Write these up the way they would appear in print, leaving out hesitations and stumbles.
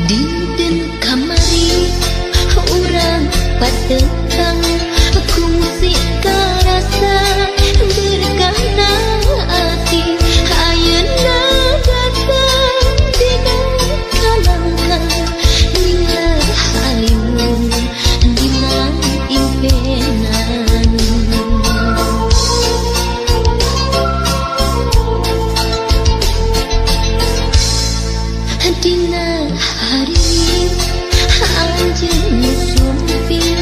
Dinten kamari urang patentang kungsi karasa berkana hati ayeuna datang dina kalangkang nila halimun dina impenan dina hari anjeun sumping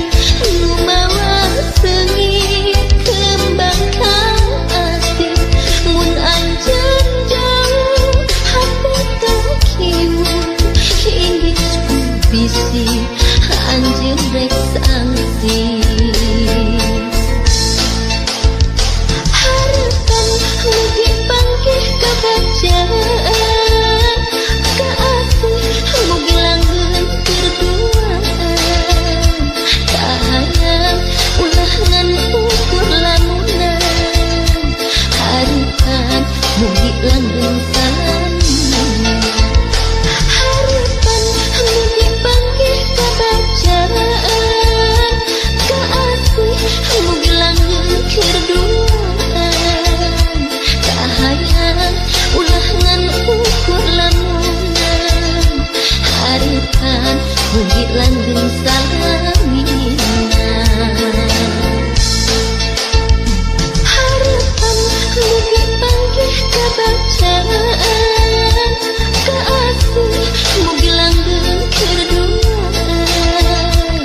nu mawa seungi kembang kasih mun anjeun jauh hati teu kiwun hinggis bisi anjeun rek sangsi harapan mugi panggih kabacaan mugi langgeng berduaan kahayang ulah ngan ukur lamunan harapan mugi langgeng salami harapan mugi panggih kabacaan kaasih mugi langgeng berduaan kahayang ulah ngan ukur lamunan harapan mugi langgeng salamina harapan mugi panggih kabacaan kaasih mugi langgeng berduaan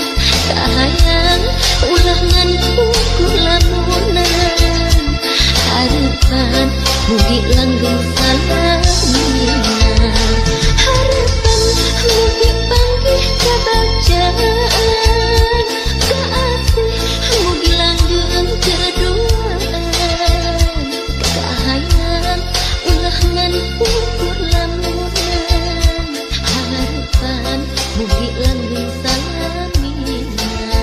kahayang ulah ngan ukur lamunan harapan mugi langgeng salamina harapan mugi panggih kabacaan kaasih mugi langgeng berduaan kahayang ulah ngan ukur lamunan harapan mugi langgeng salamina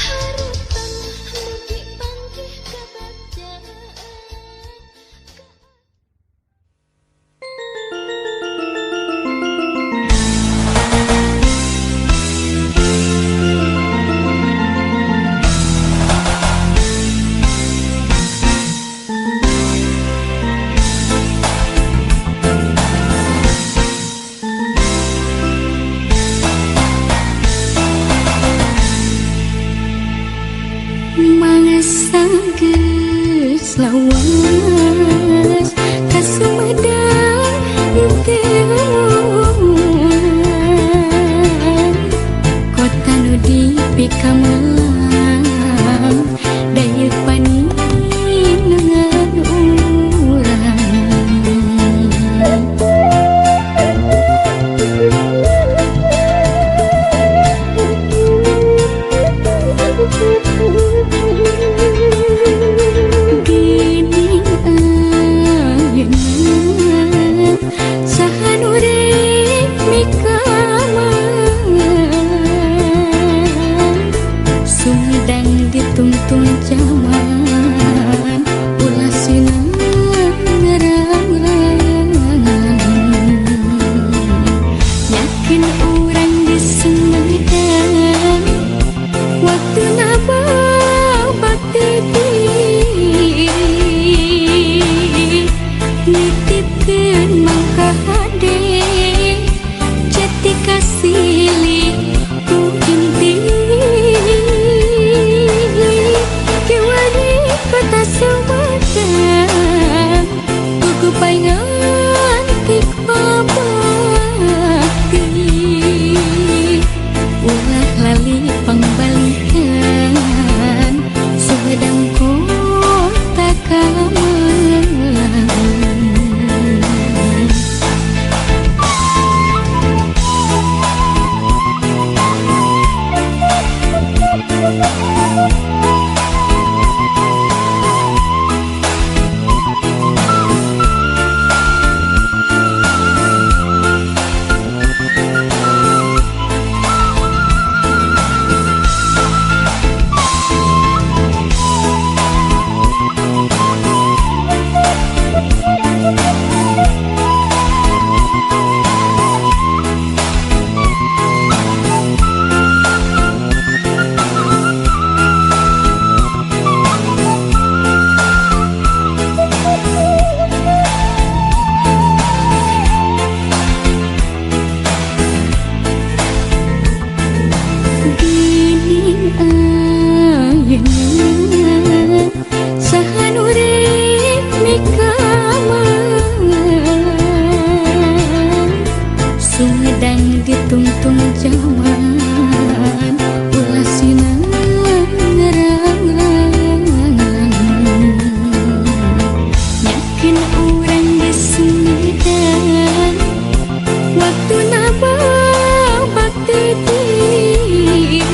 harapan mugi panggih kabacaan mangsageus lawas kasumedang impian kota nu dipikamang dayeuh paningan urang gini ayeuna saha nu waktu naba bakti diri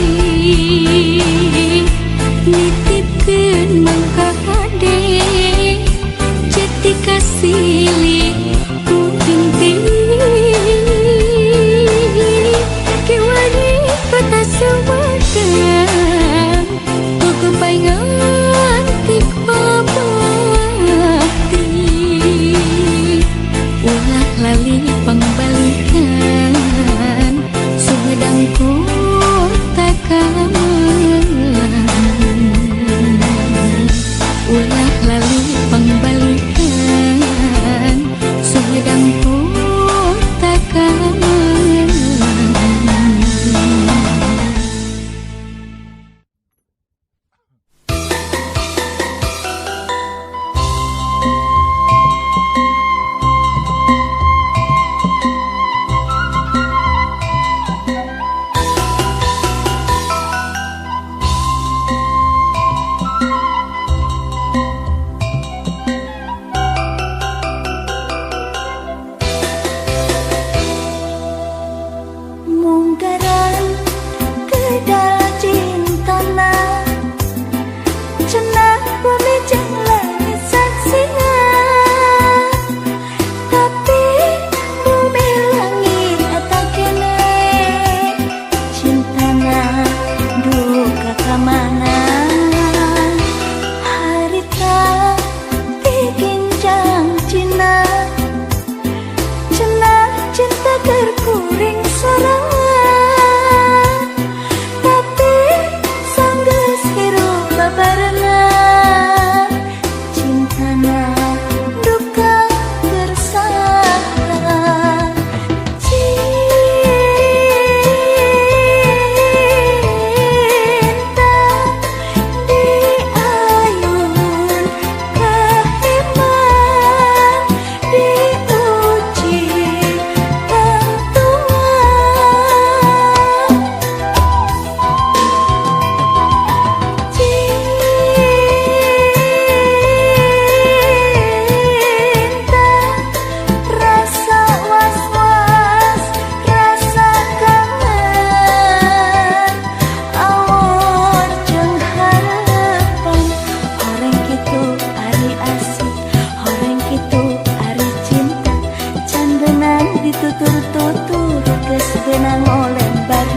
nitipkeun mangka hade jati kasih kuping kewani kota Sumedang kepaingan tik babakti ulah lali pangbalikan Sumedang kota kamelang ulah lali pangbalikan Sumedang kota kamelang. Munggaran kedal cintana cenah bumi jeung langit saksian tapi bumi langit eta kene cintana duka kamana harita diginjang cina cenah cinta terkuring sorangan tapi sanggeus hirup babarengan cintana duka bersalah cinta diayun kahiman diuji cinta rasa was-was rasa kangen awor jeung harapan horeng kitu ari asik horeng kitu ari cinta can beunang ditutur-tutur geus beunang oleh lembar